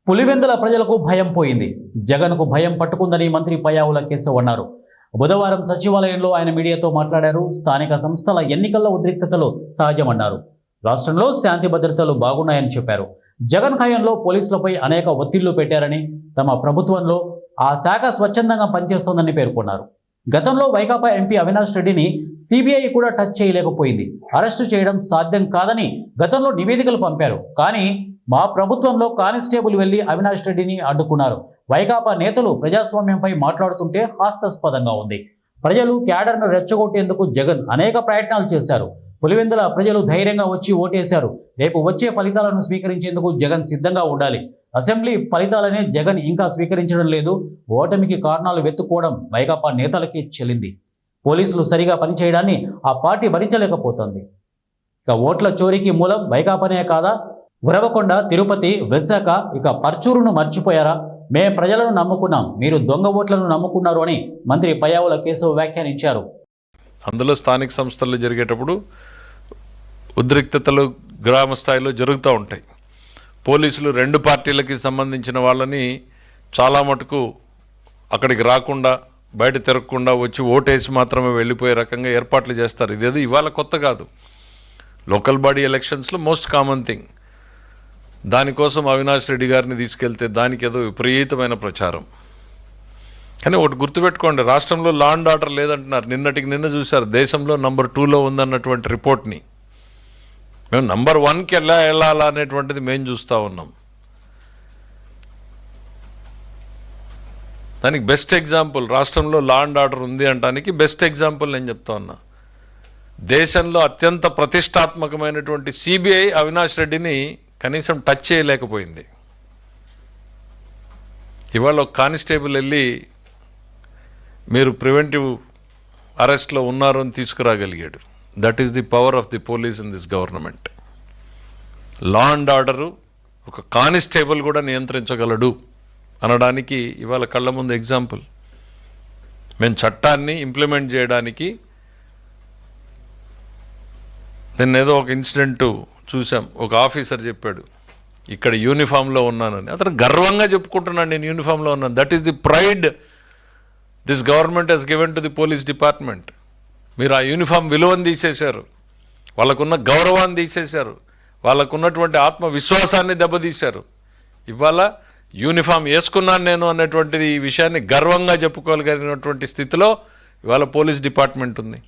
పులివెందుల ప్రజలకు భయం పోయింది. జగన్కు భయం పట్టుకుందని మంత్రి పయ్యావుల కేశవ్ అన్నారు. బుధవారం సచివాలయంలో ఆయన మీడియాతో మాట్లాడారు. స్థానిక సంస్థల ఎన్నికల్లో ఉద్రిక్తతలు సహజమన్నారు. రాష్ట్రంలో శాంతి భద్రతలు బాగున్నాయని చెప్పారు. జగన్ హయాంలో పోలీసులపై అనేక ఒత్తిళ్లు పెట్టారని, తమ ప్రభుత్వంలో ఆ శాఖ స్వచ్ఛందంగా పనిచేస్తోందని పేర్కొన్నారు. గతంలో వైకాపా ఎంపీ అవినాష్ రెడ్డిని సిబిఐ కూడా టచ్ చేయలేకపోయింది. అరెస్టు చేయడం సాధ్యం కాదని గతంలో నివేదికలు పంపారు. కానీ మా ప్రభుత్వంలో కానిస్టేబుల్ వెళ్లి అవినాష్ రెడ్డిని అడ్డుకున్నారు. వైకాపా నేతలు ప్రజాస్వామ్యంపై మాట్లాడుతుంటే హాస్యాస్పదంగా ఉంది. ప్రజలు క్యాడర్ను రెచ్చగొట్టేందుకు జగన్ అనేక ప్రయత్నాలు చేశారు. పులివెందుల ప్రజలు ధైర్యంగా వచ్చి ఓటేశారు. రేపు వచ్చే ఫలితాలను స్వీకరించేందుకు జగన్ సిద్ధంగా ఉండాలి. అసెంబ్లీ ఫలితాలనే జగన్ ఇంకా స్వీకరించడం లేదు. ఓటమికి కారణాలు వెతుక్కోవడం వైకాపా నేతలకి చెల్లింది. పోలీసులు సరిగా పనిచేయడాన్ని ఆ పార్టీ భరించలేకపోతుంది. ఇక ఓట్ల చోరీకి మూలం వైకాపానే కాదా? ఉరవకొండ, తిరుపతి, విశాఖ, ఇక పర్చూరును మర్చిపోయారా? మేం ప్రజలను నమ్ముకున్నాం, మీరు దొంగ ఓట్లను నమ్ముకున్నారు అని మంత్రి పయ్యావుల కేశవ్ వ్యాఖ్యానించారు. అందులో స్థానిక సంస్థలు జరిగేటప్పుడు ఉద్రిక్తతలు గ్రామ స్థాయిలో జరుగుతూ ఉంటాయి. పోలీసులు రెండు పార్టీలకి సంబంధించిన వాళ్ళని చాలా మటుకు అక్కడికి రాకుండా, బయట తిరగకుండా వచ్చి ఓటేసి మాత్రమే వెళ్ళిపోయే రకంగా ఏర్పాట్లు చేస్తారు. ఇదేదో ఇవాళ కొత్త కాదు. లోకల్ బాడీ ఎలక్షన్స్లో మోస్ట్ కామన్ థింగ్. దానికోసం అవినాష్ రెడ్డి గారిని తీసుకెళ్తే దానికి ఏదో విపరీతమైన ప్రచారం. కానీ ఒకటి గుర్తుపెట్టుకోండి, రాష్ట్రంలో లా అండ్ ఆర్డర్ లేదంటున్నారు. నిన్నటికి నిన్న చూశారు, దేశంలో నంబర్ 2లో ఉందన్నటువంటి రిపోర్ట్ని. మేము నంబర్ 1కి వెళ్ళాలా అనేటువంటిది మేము చూస్తూ ఉన్నాం. దానికి బెస్ట్ ఎగ్జాంపుల్, రాష్ట్రంలో లా అండ్ ఆర్డర్ ఉంది అనడానికి బెస్ట్ ఎగ్జాంపుల్ నేను చెప్తా ఉన్నా. దేశంలో అత్యంత ప్రతిష్టాత్మకమైనటువంటి సిబిఐ అవినాష్ రెడ్డిని కనీసం టచ్ చేయలేకపోయింది. ఇవాళ ఒక కానిస్టేబుల్ వెళ్ళి మీరు ప్రివెంటివ్ అరెస్ట్లో ఉన్నారు అని తీసుకురాగలిగాడు. That is the power of the police in this government. Law and order ఒక కానిస్టేబుల్ కూడా నియంత్రించగలడు అనడానికి ఇవాళ కళ్ళ ముందు ఎగ్జాంపుల్. మేము చట్టాన్ని ఇంప్లిమెంట్ చేయడానికి నేను ఏదో ఒక ఇన్సిడెంటు చూసాం. ఒక ఆఫీసర్ చెప్పాడు, ఇక్కడ యూనిఫామ్లో ఉన్నానని. అతను గర్వంగా చెప్పుకుంటున్నాడు, నేను యూనిఫామ్లో ఉన్నాను. That is the pride this government has given to the police department. మీరు ఆ యూనిఫామ్ విలువను తీసేశారు, వాళ్ళకున్న గౌరవాన్ని తీసేశారు, వాళ్ళకున్నటువంటి ఆత్మవిశ్వాసాన్ని దెబ్బతీశారు. ఇవాళ యూనిఫామ్ వేసుకున్నాను నేను అన్నటువంటిది ఈ విషయాన్ని గర్వంగా చెప్పుకోగలిగినటువంటి స్థితిలో ఇవాళ పోలీస్ డిపార్ట్మెంట్ ఉంది.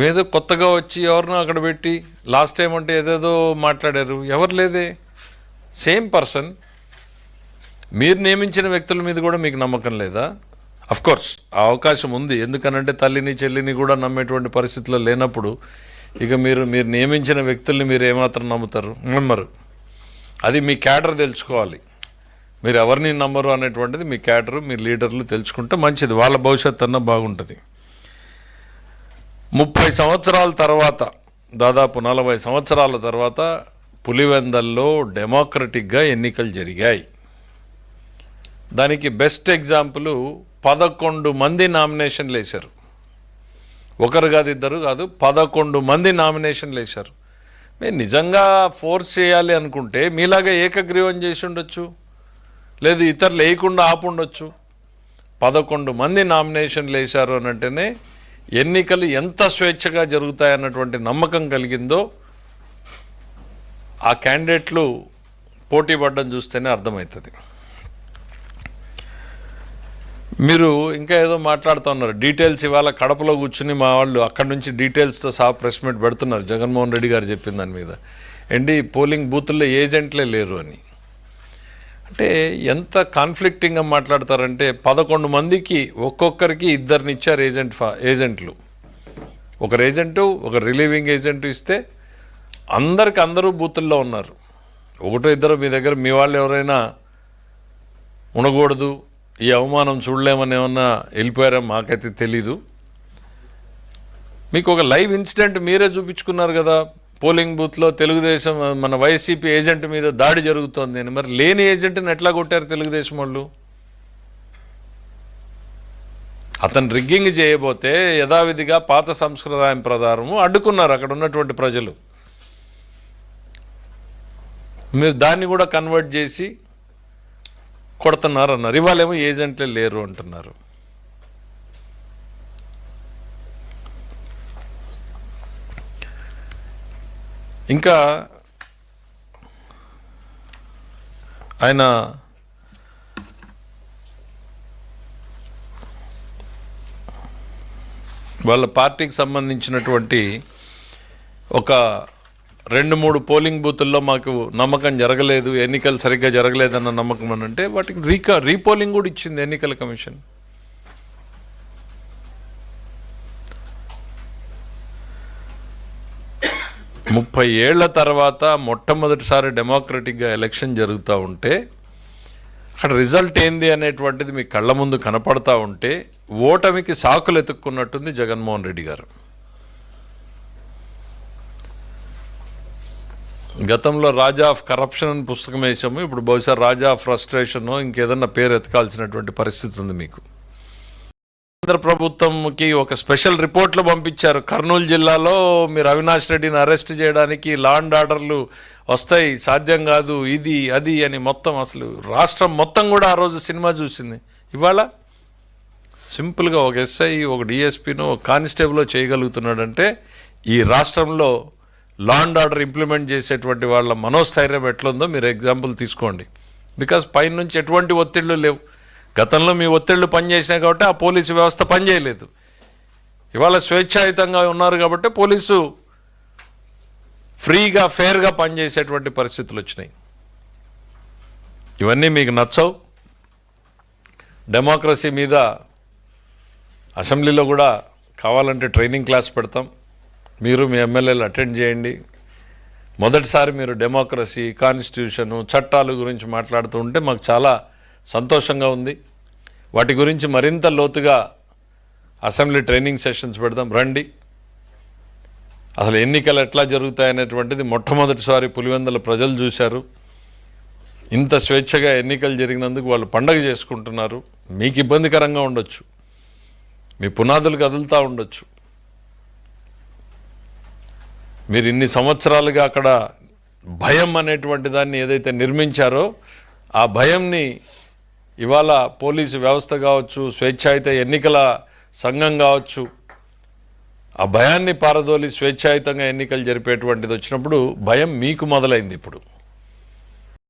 ఏదో కొత్తగా వచ్చి ఎవరినో అక్కడ పెట్టి లాస్ట్ టైం అంటే ఏదేదో మాట్లాడారు. ఎవరు లేదే, సేమ్ పర్సన్. మీరు నియమించిన వ్యక్తుల మీద కూడా మీకు నమ్మకం లేదా? అఫ్కోర్స్ ఆ అవకాశం ఉంది. ఎందుకనంటే తల్లిని చెల్లిని కూడా నమ్మేటువంటి పరిస్థితుల్లో లేనప్పుడు ఇక మీరు నియమించిన వ్యక్తుల్ని మీరు ఏమాత్రం నమ్మరు. అది మీ క్యాడర్ తెలుసుకోవాలి. మీరు ఎవరిని నమ్మరు అనేటువంటిది మీ క్యాడరు, మీ లీడర్లు తెలుసుకుంటే మంచిది. వాళ్ళ భవిష్యత్తు అన్న బాగుంటుంది. 30 సంవత్సరాల తర్వాత, దాదాపు 40 సంవత్సరాల తర్వాత పులివెందల్లో డెమోక్రటిక్గా ఎన్నికలు జరిగాయి. దానికి బెస్ట్ ఎగ్జాంపుల్ 11 మంది నామినేషన్లు వేశారు. ఒకరు కాదు, ఇద్దరు కాదు, 11 మంది నామినేషన్లు వేశారు. మేము నిజంగా ఫోర్స్ చేయాలి అనుకుంటే మీలాగా ఏకగ్రీవం చేసి ఉండొచ్చు, లేదు ఇతరులు వేయకుండా ఆపుండొచ్చు. 11 మంది నామినేషన్లు వేశారు అని అంటేనే ఎన్నికలు ఎంత స్వేచ్ఛగా జరుగుతాయన్నటువంటి నమ్మకం కలిగిందో ఆ క్యాండిడేట్లు పోటీ పడ్డం చూస్తేనే అర్థమవుతుంది. మీరు ఇంకా ఏదో మాట్లాడుతూ ఉన్నారు, డీటెయిల్స్ ఇవాళ కడపలో కూర్చుని మా వాళ్ళు అక్కడి నుంచి డీటెయిల్స్తో సహా ప్రెస్ మీట్ పెడుతున్నారు. జగన్మోహన్ రెడ్డి గారు చెప్పిన దాని మీద ఏంటి, పోలింగ్ బూతుల్లో ఏజెంట్లే లేరు అని. అంటే ఎంత కాన్ఫ్లిక్టింగ్గా మాట్లాడతారంటే 11 మందికి ఒక్కొక్కరికి ఇద్దరిని ఇచ్చారు ఏజెంట్లు. ఒకరు ఏజెంటు, ఒక రిలీవింగ్ ఏజెంటు ఇస్తే అందరూ బూతుల్లో ఉన్నారు. ఒకటో ఇద్దరు మీ దగ్గర మీ వాళ్ళు ఎవరైనా ఉండకూడదు, ఈ అవమానం చూడలేమని ఏమన్నా వెళ్ళిపోయారా మాకైతే తెలీదు. మీకు ఒక లైవ్ ఇన్సిడెంట్ మీరే చూపించుకున్నారు కదా, పోలింగ్ బూత్లో తెలుగుదేశం మన వైసీపీ ఏజెంట్ మీద దాడి జరుగుతోంది అని. మరి లేని ఏజెంట్ని ఎట్లా కొట్టారు తెలుగుదేశం వాళ్ళు? అతను రిగ్గింగ్ చేయబోతే యథావిధిగా పాత సంస్కృతాయం ప్రకారము అడ్డుకున్నారు అక్కడ ఉన్నటువంటి ప్రజలు. మీరు దాన్ని కూడా కన్వర్ట్ చేసి కొడుతున్నారు అన్నారు. ఇవాళేమో ఏజెంట్లే లేరు అంటున్నారు. ఇంకా ఆయన వాళ్ళ పార్టీకి సంబంధించినటువంటి ఒక 2-3 పోలింగ్ బూతుల్లో మాకు నమ్మకం జరగలేదు, ఎన్నికలు సరిగ్గా జరగలేదన్న నమ్మకం అని అంటే వాటికి రీపోలింగ్ కూడా ఇచ్చింది ఎన్నికల కమిషన్. ముప్పై ఏళ్ల తర్వాత మొట్టమొదటిసారి డెమోక్రటిక్గా ఎలక్షన్ జరుగుతూ ఉంటే అక్కడ రిజల్ట్ ఏంది అనేటువంటిది మీ కళ్ళ ముందు కనపడతా ఉంటే ఓటమికి సాకులు ఎత్తుక్కున్నట్టుంది జగన్మోహన్ రెడ్డి గారు. గతంలో రాజా ఆఫ్ కరప్షన్ అని పుస్తకం వేసాము, ఇప్పుడు బహుశా రాజా ఆఫ్ ఫ్రస్ట్రేషన్ ఇంకేదన్నా పేరు ఎతకాల్సినటువంటి పరిస్థితి ఉంది మీకు. కేంద్ర ప్రభుత్వంకి ఒక స్పెషల్ రిపోర్ట్లు పంపించారు. కర్నూలు జిల్లాలో మీరు అవినాష్ రెడ్డిని అరెస్ట్ చేయడానికి లా అండ్ ఆర్డర్లు వస్తాయి, సాధ్యం కాదు, ఇది అది అని మొత్తం అసలు రాష్ట్రం మొత్తం కూడా ఆ రోజు సినిమా చూసింది. ఇవాళ సింపుల్గా ఒక ఎస్ఐ, ఒక డిఎస్పీనో, ఒక కానిస్టేబుల్ చేయగలుగుతున్నాడంటే ఈ రాష్ట్రంలో లా అండ్ ఆర్డర్ ఇంప్లిమెంట్ చేసేటువంటి వాళ్ళ మనోస్థైర్యం ఎట్లుందో మీరు ఎగ్జాంపుల్ తీసుకోండి. బికాజ్ పైనుంచి ఎటువంటి ఒత్తిళ్లు లేవు. గతంలో మీ ఒత్తిళ్లు పనిచేసినాయి కాబట్టి ఆ పోలీసు వ్యవస్థ పనిచేయలేదు. ఇవాళ స్వేచ్ఛాయుతంగా ఉన్నారు కాబట్టి పోలీసు ఫ్రీగా ఫేర్గా పనిచేసేటువంటి పరిస్థితులు వచ్చినాయి. ఇవన్నీ మీకు నచ్చవు. డెమోక్రసీ మీద అసెంబ్లీలో కూడా కావాలంటే ట్రైనింగ్ క్లాస్ పెడతాం, మీరు మీ ఎమ్మెల్యేలు అటెండ్ చేయండి. మొదటిసారి మీరు డెమోక్రసీ, కాన్స్టిట్యూషను, చట్టాల గురించి మాట్లాడుతూ ఉంటే మాకు చాలా సంతోషంగా ఉంది. వాటి గురించి మరింత లోతుగా అసెంబ్లీ ట్రైనింగ్ సెషన్స్ పెడదాం, రండి. అసలు ఎన్నికలు ఎట్లా జరుగుతాయనేటువంటిది మొట్టమొదటిసారి పులివెందుల ప్రజలు చూశారు. ఇంత స్వేచ్ఛగా ఎన్నికలు జరిగినందుకు వాళ్ళు పండగ చేసుకుంటున్నారు. మీకు ఇబ్బందికరంగా ఉండొచ్చు, మీ పునాదులు కదులుతూ ఉండొచ్చు. మీరు ఇన్ని సంవత్సరాలుగా అక్కడ భయం అనేటువంటి దాన్ని ఏదైతే నిర్మించారో ఆ భయంని ఇవాళ పోలీసు వ్యవస్థ కావచ్చు, స్వేచ్ఛాయుత ఎన్నికల సంఘం కావచ్చు, ఆ భయాన్ని పారదోలి స్వేచ్ఛాయుతంగా ఎన్నికలు జరిపేటువంటిది వచ్చినప్పుడు భయం మీకు మొదలైంది. ఇప్పుడు